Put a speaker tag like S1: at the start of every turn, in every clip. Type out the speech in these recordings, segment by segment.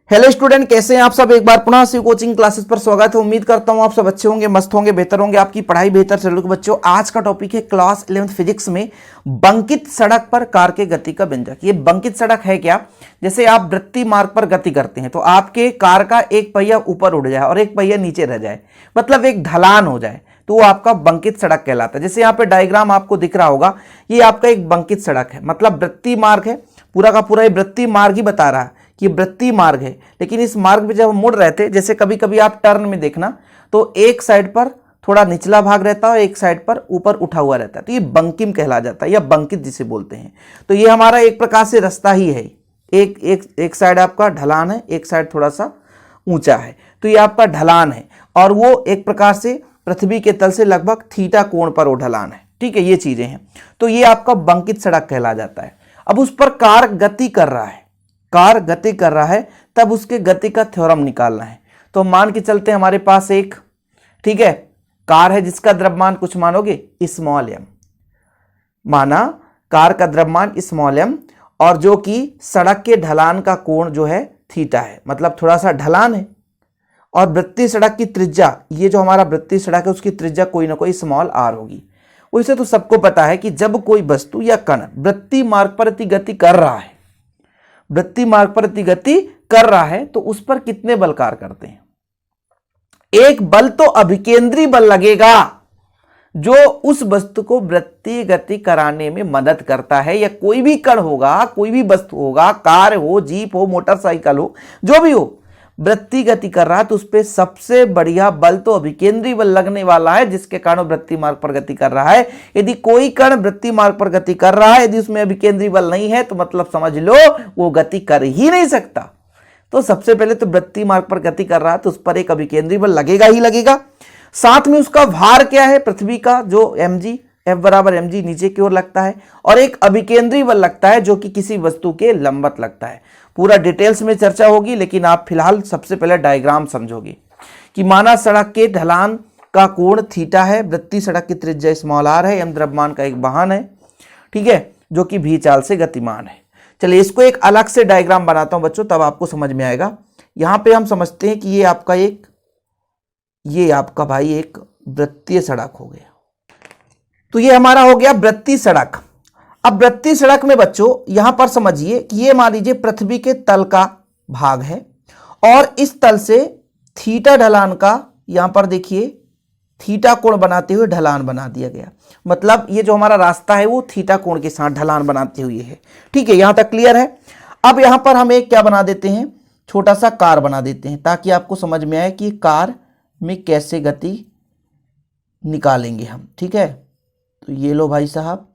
S1: Hello student, कैसे हैं आप सब। एक बार पुनः शिव कोचिंग क्लासेस पर स्वागत है। उम्मीद करता हूं आप सब अच्छे होंगे, मस्त होंगे, बेहतर होंगे, आपकी पढ़ाई बेहतर चल रही है। बच्चों, आज का टॉपिक है क्लास 11th फिजिक्स में बंकित सड़क पर कार के गति का व्यंजक। ये बंकित सड़क है क्या? जैसे आप वृत्तीय मार्ग पर गति करते हैं तो आपके कार का एक पहिया ऊपर उड़ जाए और एक पहिया नीचे रह जाए, मतलब एक ढलान हो जाए, तो वो आपका बंकित सड़क कहलाता है। जैसे यहाँ पे डायग्राम आपको दिख रहा होगा, ये आपका एक बंकित सड़क है, मतलब वृत्तीय मार्ग है, पूरा का पूरा ये वृत्तीय मार्ग ही बता रहा है कि वृत्तीय मार्ग है। लेकिन इस मार्ग पे जब हम मुड़ रहे थे, जैसे कभी कभी आप टर्न में देखना तो एक साइड पर थोड़ा निचला भाग रहता है और एक साइड पर ऊपर उठा हुआ रहता है, तो ये बंकिम कहला जाता है या बंकित जिसे बोलते हैं। तो ये हमारा एक प्रकार से रास्ता ही है। एक साइड आपका ढलान है, एक साइड थोड़ा सा ऊंचा है, तो ये आपका ढलान है और वो एक प्रकार से पृथ्वी के तल से लगभग थीटा कोण पर वो ढलान है। ठीक है, ये चीजें हैं, तो ये आपका बंकित सड़क कहला जाता है। अब उस पर कार गति कर रहा है, कार गति कर रहा है, तब उसके गति का थ्योरम निकालना है। तो मान के चलते हैं हमारे पास एक, ठीक है, कार है जिसका द्रव्यमान कुछ मानोगे स्मॉल m, माना कार का द्रव्यमान स्मॉल m और जो कि सड़क के ढलान का कोण जो है थीटा है, मतलब थोड़ा सा ढलान है। और वृत्तीय सड़क की त्रिज्या, ये जो हमारा वृत्तीय सड़क है उसकी त्रिज्या कोई ना कोई स्मॉल r होगी। वैसे तो सबको पता है कि जब कोई वस्तु या कण वृत्तीय मार्ग पर गति कर रहा है, वृत्तीय मार्ग पर गति कर रहा है, तो उस पर कितने बल कार्य करते हैं? एक बल तो अभिकेंद्री बल लगेगा जो उस वस्तु को वृत्तीय गति कराने में मदद करता है। या कोई भी कण होगा, कोई भी वस्तु होगा, कार हो, जीप हो, मोटरसाइकिल हो, जो भी हो, वृत्तीय गति कर रहा है तो उस पर सबसे बढ़िया बल तो अभिकेंद्री बल लगने वाला है, जिसके कारण वृत्तीय मार्ग पर गति कर रहा है। यदि कोई कण वृत्तीय मार्ग पर गति कर रहा है, यदि उसमें अभिकेंद्री बल नहीं है, तो मतलब समझ लो वो गति कर ही नहीं सकता। तो सबसे पहले तो वृत्तीय मार्ग पर गति कर रहा है तो उस पर एक अभिकेंद्री बल लगेगा ही लगेगा। साथ में उसका भार क्या है? पृथ्वी का जो mg, F बराबर mg नीचे की ओर लगता है, और एक अभिकेंद्री बल लगता है जो कि किसी वस्तु के लंबवत लगता है। पूरा डिटेल्स में चर्चा होगी, लेकिन आप फिलहाल सबसे पहले डायग्राम समझोगे कि माना सड़क के ढलान का कोण थीटा है, वृत्तीय सड़क की त्रिज्या स्मॉल r है, m द्रव्यमान का एक वाहन है, ठीक है, जो कि v चाल से गतिमान है। चलिए इसको एक अलग से डायग्राम बनाता हूं बच्चों, तब आपको समझ में आएगा। यहां पे हम समझते हैं कि ये आपका भाई एक वृत्तीय सड़क हो गया। तो ये हमारा हो गया वृत्तीय सड़क। अब वृत्तीय सड़क में बच्चों यहां पर समझिए कि ये मान लीजिए पृथ्वी के तल का भाग है और इस तल से थीटा ढलान का, यहां पर देखिए थीटा कोण बनाते हुए ढलान बना दिया गया, मतलब ये जो हमारा रास्ता है वो थीटा कोण के साथ ढलान बनाते हुए है। ठीक है, यहां तक क्लियर है। अब यहां पर हम एक क्या बना देते हैं, छोटा सा कार बना देते हैं, ताकि आपको समझ में आए कि कार में कैसे गति निकालेंगे हम। ठीक है, तो ये लो भाई साहब,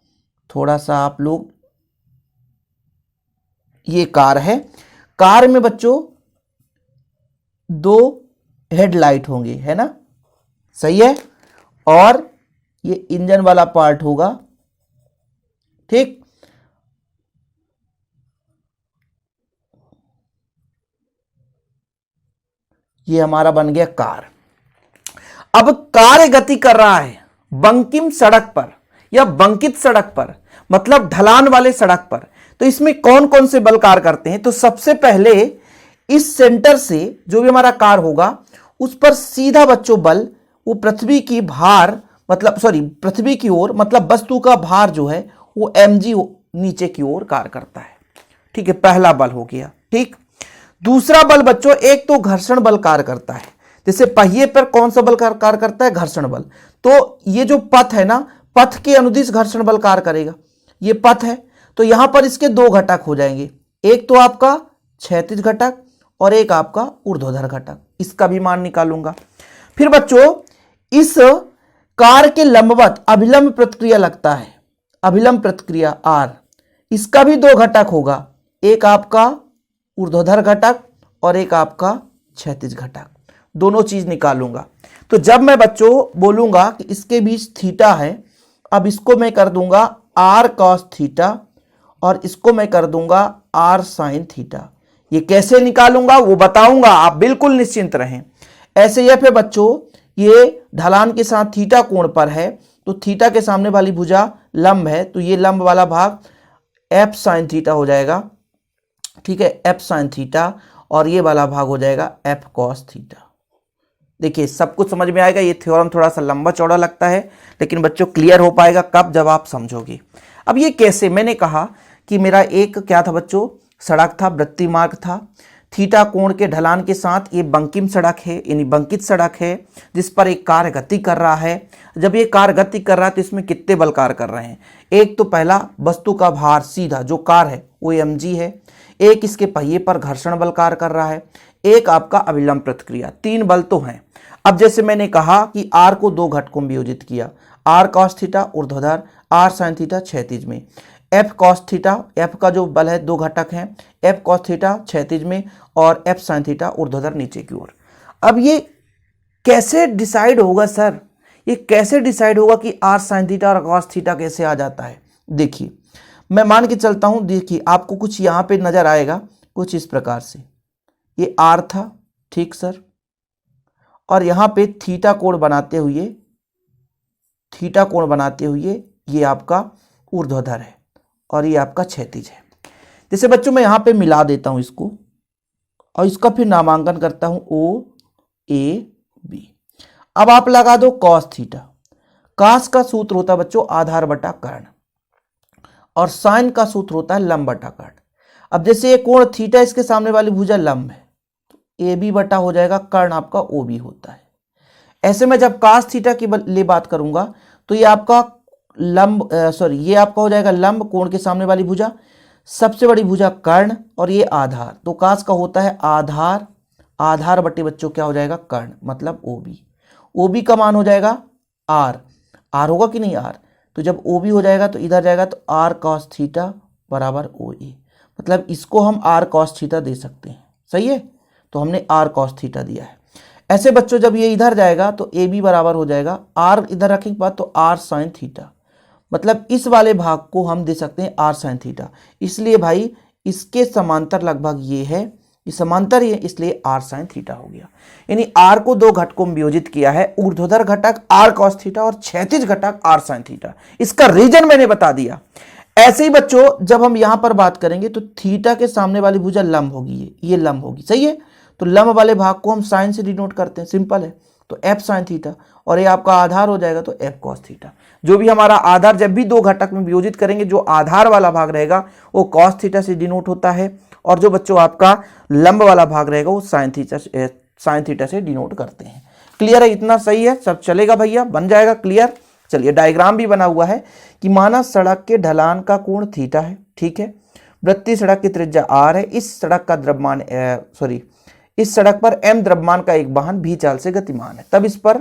S1: थोड़ा सा आप लोग, ये कार है, कार में बच्चों दो हेडलाइट होंगे, है ना, सही है, और ये इंजन वाला पार्ट होगा। ठीक, ये हमारा बन गया कार। अब कार गति कर रहा है बंकिम सड़क पर या बंकित सड़क पर, मतलब ढलान वाले सड़क पर। तो इसमें कौन कौन से बल कार्य करते हैं? तो सबसे पहले इस सेंटर से जो भी हमारा कार होगा उस पर सीधा बच्चों बल वो पृथ्वी की भार, मतलब सॉरी पृथ्वी की ओर, मतलब वस्तु का भार जो है वो mg नीचे की ओर कार्य करता है। ठीक है, पहला बल हो गया। ठीक, दूसरा बल बच्चों, एक तो घर्षण बल कार्य करता है। जैसे पहिए पर कौन सा बल कार्य करता है? घर्षण बल। तो ये जो पथ है ना, पथ के अनुदिश घर्षण बल कार्य करेगा। ये पथ है तो यहां पर इसके दो घटक हो जाएंगे, एक तो आपका क्षैतिज घटक और एक आपका ऊर्ध्वाधर घटक। इसका भी मान निकालूंगा। फिर बच्चों इस कार के लंबवत अभिलंब प्रतिक्रिया लगता है, अभिलंब प्रतिक्रिया R, इसका भी दो घटक होगा, एक आपका ऊर्ध्वाधर घटक और एक आपका क्षैतिज घटक। दोनों चीज निकालूंगा। तो जब मैं बच्चों बोलूंगा कि इसके बीच थीटा है, अब इसको मैं कर दूंगा r cos थीटा और इसको मैं कर दूंगा r sin थीटा। ये कैसे निकालूंगा वो बताऊंगा, आप बिल्कुल निश्चिंत रहें। ऐसे या फिर बच्चों ये ढलान के साथ थीटा कोण पर है, तो थीटा के सामने वाली भुजा लंब है, तो ये लंब वाला भाग f sin थीटा हो जाएगा। ठीक है, f sin थीटा, और ये वाला भाग हो जाएगा एफ कॉस थीटा। देखिए सब कुछ समझ में आएगा। ये थ्योरम थोड़ा सा लंबा चौड़ा लगता है, लेकिन बच्चों क्लियर हो पाएगा कब, जब आप समझोगे। अब ये कैसे, मैंने कहा कि मेरा एक क्या था बच्चों, सड़क था, वृत्तीय मार्ग था, थीटा कोण के ढलान के साथ ये बंकिम सड़क है, यानी बंकित सड़क है, जिस पर एक कार गति कर रहा है। जब ये कार गति कर रहा है तो इसमें कितने बल कार्य कर रहे हैं? एक तो पहला वस्तु का भार सीधा जो कार है वो mg है, एक इसके पहिए पर घर्षण बल कार्य कर रहा है, एक आपका अभिलंब प्रतिक्रिया, 3 बल तो हैं। अब जैसे मैंने कहा कि r को 2 घटकों में वियोजित किया, r cos थीटा ऊर्ध्वाधर, r sin थीटा क्षैतिज में, f cos थीटा, f का जो बल है 2 घटक हैं, f cos थीटा क्षैतिज में और f sin थीटा ऊर्ध्वाधर नीचे की ओर। अब ये कैसे डिसाइड होगा सर, ये कैसे डिसाइड होगा कि r sin थीटा और cos थीटा कैसे आ जाता है? देखिए मैं मान के चलता हूं, देखिए आपको कुछ यहाँ पे नजर आएगा कुछ इस प्रकार से, ये r था, ठीक सर, और यहाँ पे थीटा कोण बनाते हुए ये आपका ऊर्ध्वाधर है और ये आपका क्षैतिज है। जैसे बच्चों मैं यहाँ पे मिला देता हूँ इसको और इसका फिर नामांकन करता हूँ ओ ए बी। अब आप लगा दो कॉस थीटा। कॉस का सूत्र होता है बच्चों आधार बटा कर्ण, और साइन का सूत्र होता है लंब बटा कर्ण। अब जैसे ये कोण थीटा, इसके सामने वाली भुजा लंब है, ए बी बटा हो जाएगा कर्ण आपका ओ बी होता है। ऐसे में जब cos थीटा की लिए बात करूंगा तो ये आपका ये आपका हो जाएगा लंब, कोण के सामने वाली भुजा, सबसे बड़ी भुजा कर्ण और ये आधार, तो cos का होता है आधार, आधार बटे बच्चों क्या हो जाएगा कर्ण, मतलब ओबी। ओबी का मान हो जाएगा आर, आर होगा कि नहीं आर, तो जब ओबी हो जाएगा तो इधर जाएगा तो आर cos थीटा बराबर ओ ए, मतलब इसको हम आर cos थीटा दे सकते हैं, सही है, तो हमने आर cos थीटा दिया है। ऐसे बच्चों जब ये इधर जाएगा तो ए बी बराबर हो जाएगा आर, इधर रखने के बाद तो आर साइन थीटा, मतलब इस वाले भाग को हम दे सकते हैं आर साइन थीटा, इसलिए भाई इसके समांतर लगभग ये है, ये समांतर ही है, इसलिए आर साइन थीटा हो गया। यानी आर को 2 घटकों में वियोजित किया है, ऊर्ध्वाधर घटक आर cos थीटा और क्षैतिज घटक आर साइन थीटा। इसका रीजन मैंने बता दिया। ऐसे ही बच्चों जब हम यहां पर बात करेंगे तो थीटा के सामने वाली भुजा लंब होगी, ये लंब होगी, सही है, तो लंब वाले भाग को हम साइन से डिनोट करते हैं, सिंपल है, तो एफ साइन थीटा, और ये आपका आधार हो जाएगा तो एफ कॉस थीटा। जो भी हमारा आधार जब भी 2 घटक में वियोजित करेंगे, जो आधार वाला भाग रहेगा वो कॉस थीटा से डिनोट होता है, और जो बच्चों आपका लंब वाला भाग रहेगा वो साइन थीटा से डिनोट करते हैं। क्लियर है? इतना सही है, सब चलेगा भैया, बन जाएगा क्लियर। चलिए डायग्राम भी बना हुआ है कि माना सड़क के ढलान का कोण थीटा है, ठीक है, वृत्तीय सड़क की त्रिज्या r है, इस सड़क का द्रव्यमान इस सड़क पर m द्रव्यमान का एक वाहन v चाल से गतिमान है, तब इस पर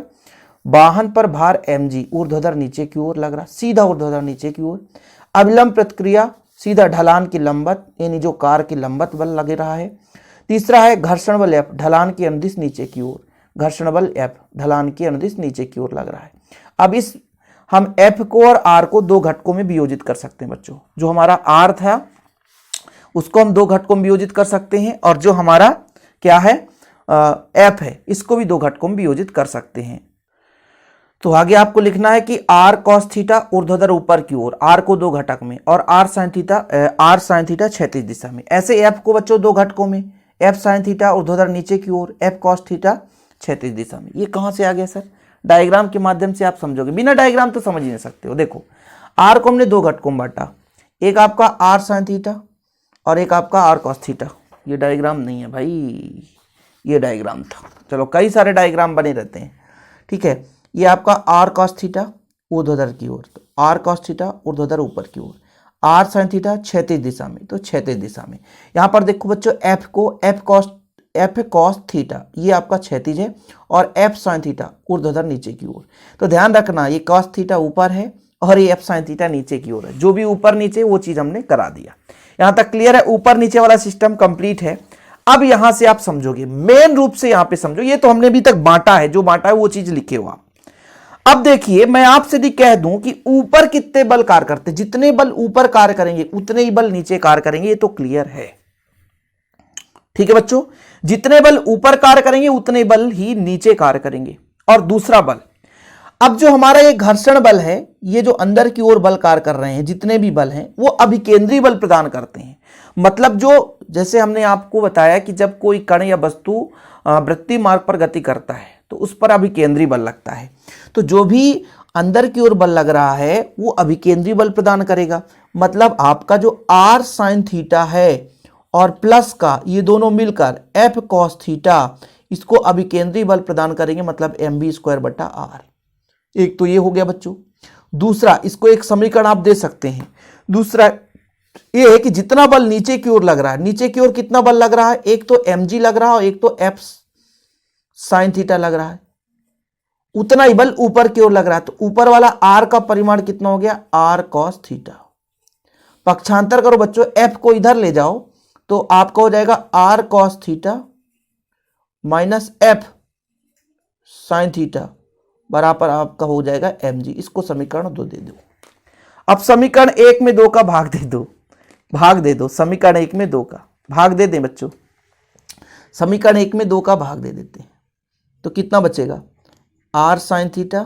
S1: वाहन पर भार mg ऊर्ध्वाधर नीचे की ओर लग रहा, सीधा ऊर्ध्वाधर नीचे की ओर। अभिलंब प्रतिक्रिया सीधा ढलान की लंबत, यानी जो कार की लंबत बल लग रहा है। तीसरा है घर्षण बल F, ढलान की अनुदिश नीचे की ओर, घर्षण बल F ढलान की अनुदिश नीचे की ओर लग रहा है। अब इस हम F को और R को 2 घटकों में वियोजित कर सकते हैं बच्चों, जो हमारा R था उसको हम 2 घटकों में वियोजित कर सकते हैं, और जो हमारा क्या है F है इसको भी 2 घटकों में वियोजित कर सकते हैं। तो आगे आपको लिखना है कि r cos थीटा ऊर्ध्वाधर ऊपर की ओर, r को 2 घटक में, और r sin थीटा क्षैतिज दिशा में। ऐसे f को बच्चों 2 घटकों में, f sin थीटा ऊर्ध्वाधर नीचे की ओर, f cos थीटा क्षैतिज दिशा में। ये कहां से आ गया सर? डायग्राम के माध्यम से आप समझोगे, बिना डायग्राम तो समझ ही नहीं सकते हो। देखो r को हमने 2 घटकों में बांटा, एक आपका r sin थीटा और एक आपका r cos थीटा। ये डायग्राम नहीं है भाई, ये डायग्राम था। चलो कई सारे डायग्राम बने रहते हैं, ठीक है। ये आपका r cos थीटा ऊर्ध्वाधर की ओर, तो r cos थीटा ऊर्ध्वाधर ऊपर की ओर, r sin थीटा क्षैतिज दिशा में, तो क्षैतिज दिशा में। यहाँ पर देखो बच्चों f को f cos थीटा ये आपका क्षैतिज है और f sin थीटा ऊर्ध्वाधर नीचे की ओर। तो ध्यान रखना ये cos थीटा ऊपर है और ये f sin थीटा नीचे की ओर है। जो भी ऊपर नीचे वो चीज हमने करा दिया। यहाँ तक क्लियर है? ऊपर नीचे वाला सिस्टम कंप्लीट है। अब यहां से आप समझोगे, मेन रूप से यहां पे समझो, ये तो हमने अभी तक बांटा है, जो बांटा है वो चीज लिखे हो आप। अब देखिए मैं आपसे यदि कह दूं कि ऊपर कितने बल कार्य करते हैं, जितने बल ऊपर कार्य करेंगे उतने ही बल नीचे कार्य करेंगे, ये तो क्लियर है, ठीक है बच्चों। जितने बल ऊपर कार्य करेंगे उतने बल ही नीचे कार्य करेंगे। और दूसरा बल, अब जो हमारा ये घर्षण बल है, ये जो अंदर की ओर बल कार्य कर रहे हैं, जितने भी बल हैं वो अभिकेंद्री बल प्रदान करते हैं। मतलब जो, जैसे हमने आपको बताया कि जब कोई कण या वस्तु वृत्तीय मार्ग पर गति करता है तो उस पर अभिकेंद्री बल लगता है। तो जो भी अंदर की ओर बल लग रहा है वो अभिकेंद्री बल प्रदान करेगा। मतलब आपका जो r sin थीटा है और प्लस का ये दोनों मिलकर f cos थीटा, इसको अभिकेंद्री बल प्रदान करेंगे, मतलब mv²/r। एक तो ये हो गया बच्चों। दूसरा, इसको एक समीकरण आप दे सकते हैं। दूसरा ये है कि जितना बल नीचे की ओर लग रहा है, नीचे की ओर कितना बल लग रहा है, एक तो mg लग रहा है और एक तो f sin थीटा लग रहा है, उतना ही बल ऊपर की ओर लग रहा है। तो ऊपर वाला r का परिमाण कितना हो गया, r cos थीटा। पक्षांतर करो बच्चों, f को इधर ले जाओ तो आपका हो जाएगा r cos theta minus f sin theta बराबर आपका हो जाएगा mg। इसको समीकरण 2 दे दो। अब समीकरण 1 में 2 का भाग दे दो, समीकरण 1 में 2 का भाग दे दें बच्चों। समीकरण 1 में 2 का भाग दे देते हैं तो कितना बचेगा, r sin theta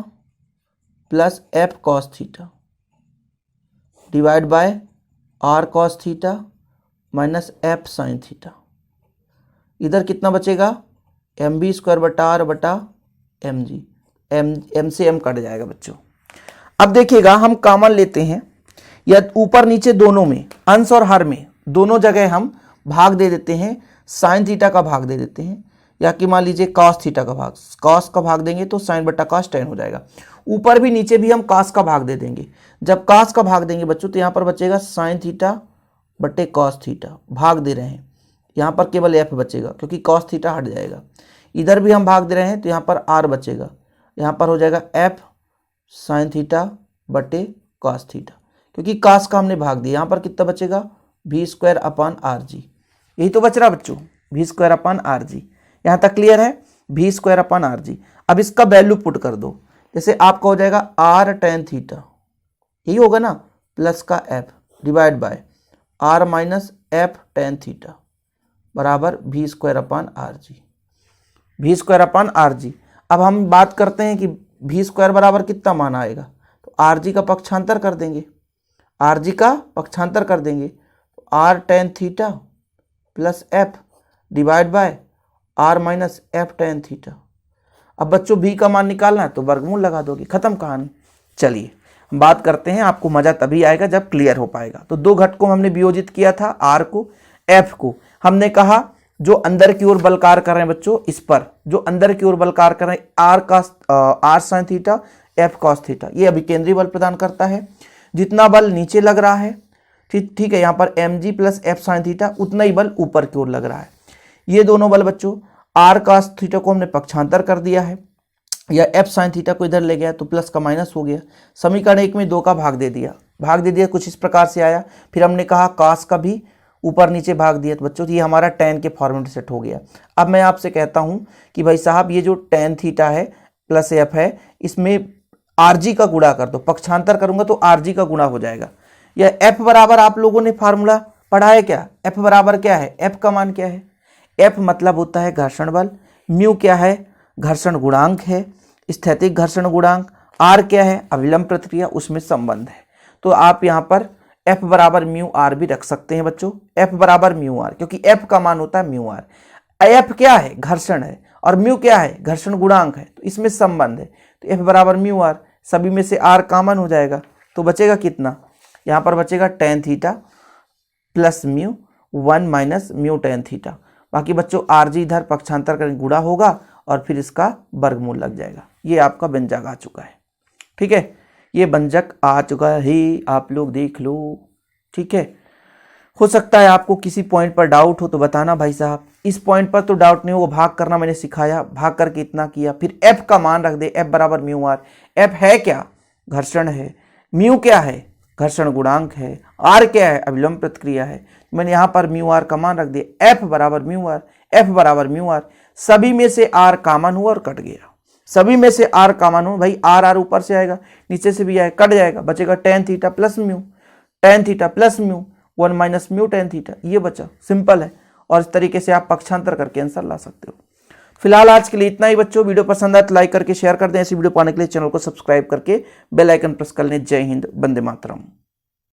S1: plus f cos theta divide by r cos theta minus f sin theta. इधर कितना बचेगा, mv²/r/mg, m से m कट जाएगा बच्चों। अब देखिएगा, हम कॉमन लेते हैं, या ऊपर नीचे दोनों में, अंश और हर में दोनों जगह हम भाग दे देते हैं, साइन थीटा का भाग दे देते हैं, या कि मान लीजिए कॉस थीटा का भाग, कॉस का भाग देंगे तो साइन बटा कॉस tan हो जाएगा। ऊपर भी नीचे भी हम कॉस का भाग दे देंगे। जब कॉस का भाग देंगे बच्चों तो यहाँ पर बचेगा साइन थीटा बटे कॉस थीटा, भाग दे रहे हैं, यहाँ पर केवल f बचेगा क्योंकि कॉस थीटा हट जाएगा। इधर भी हम भाग दे रहे हैं तो यहाँ पर r बचेगा, यहाँ पर हो जाएगा f साइन थीटा बटे कॉस थीटा, क्योंकि कॉस का हमने भाग दिया। यहाँ पर कितना बचेगा, v²/rg। यही तो बच रहा बच्चों, v²/rg। यहाँ तक क्लियर है, v²/rg। अब इसका वैल्यू पुट कर दो, जैसे आपका हो जाएगा r tan थीटा, यही होगा ना, प्लस का f divide by r minus f tan theta बराबर v²/rg, v²/rg। अब हम बात करते हैं कि v² बराबर कितना मान आएगा, तो rg का पक्षांतर कर देंगे, rg का पक्षांतर कर देंगे तो r tan theta plus f divide by r minus f tan theta. अब बच्चों v का मान निकालना है तो वर्गमूल लगा दोगे, खत्म कहानी। चलिए हम बात करते हैं, आपको मजा तभी आएगा जब क्लियर हो पाएगा। तो दो घटकों में हमने वियोजित किया था, r को f को। हमने कहा जो अंदर की ओर बल कार्य कर रहे हैं बच्चों, इस पर जो अंदर की ओर बल कार्य कर रहे हैं, r sin theta f cos theta, ये अभिकेंद्री बल प्रदान करता है। जितना बल नीचे लग रहा है, ठीक है, यहाँ पर mg plus f sin theta, उतना ही बल ऊपर की ओर लग रहा है। ये दोनों बल बच्चों, r cos थीटा को हमने पक्षांतर कर दिया है, या f sin थीटा को इधर ले गया तो प्लस का माइनस हो गया। समीकरण 1 में 2 का भाग दे दिया, कुछ इस प्रकार से आया। फिर हमने कहा cos का भी ऊपर नीचे भाग दिया, तो बच्चों ये हमारा tan के फॉर्मेट सेट हो गया। अब मैं आपसे कहता हूँ कि भाई साहब, ये जो tan थीटा है प्लस f है, इसमें rg का गुणा कर दो, पक्षांतर करूंगा तो rg का गुणा हो जाएगा। या f बराबर आप लोगों ने फार्मूला पढ़ा है क्या, f बराबर क्या है, f का मान क्या है, f मतलब होता है घर्षण बल, म्यू क्या है, घर्षण गुणांक है, स्थैतिक घर्षण गुणांक, r क्या है, अविलंब प्रतिक्रिया, उसमें संबंध है। तो आप यहाँ पर f बराबर म्यू आर भी रख सकते हैं बच्चों, f बराबर म्यू आर, क्योंकि f का मान होता है म्यू आर। f क्या है, घर्षण है, और म्यू क्या है, घर्षण गुणांक है, तो इसमें संबंध है। तो f बराबर म्यू आर, सभी में से r कॉमन हो जाएगा, तो बचेगा कितना, यहाँ पर बचेगा tan theta plus mu 1 minus mu tan theta. बाकी बच्चों rg इधर पक्षांतर करें, गुणा होगा और फिर इसका वर्गमूल लग जाएगा। ये आपका व्यंजक आ चुका है, ठीक है, ये व्यंजक आ चुका है, आप लोग देख लो, ठीक है। हो सकता है आपको किसी पॉइंट पर डाउट हो तो बताना भाई साहब। इस पॉइंट पर तो डाउट नहीं हो, भाग करना मैंने सिखाया, भाग करके इतना किया। फिर f का मान रख दे, f बराबर म्यू आर। f है क्या, घर्षण है, म्यू क्या है, घर्षण गुणांक है, r क्या है, अविलंब प्रतिक्रिया है। मैंने यहाँ पर म्यू आर का मान रख दिया, f बराबर म्यू आर, f बराबर म्यू आर। सभी में से r कॉमन हुआ और कट गया, सभी में से r कॉमन हो, भाई r ऊपर से आएगा, नीचे से भी आएगा, कट जाएगा, बचेगा tan theta plus mu, tan theta plus mu 1 minus mu tan theta, ये बचा, सिंपल है। और इस तरीके से आप पक्षांतर करके आंसर ला सकते हो। फिलहाल आज के लिए इतना ही बच्चों। वीडियो पसंद आए तो लाइक करके शेयर कर दें। ऐसी वीडियो पाने के लिए चैनल को सब्सक्राइब करके बेल आइकन प्रेस कर लें। जय हिंद, वंदे मातरम।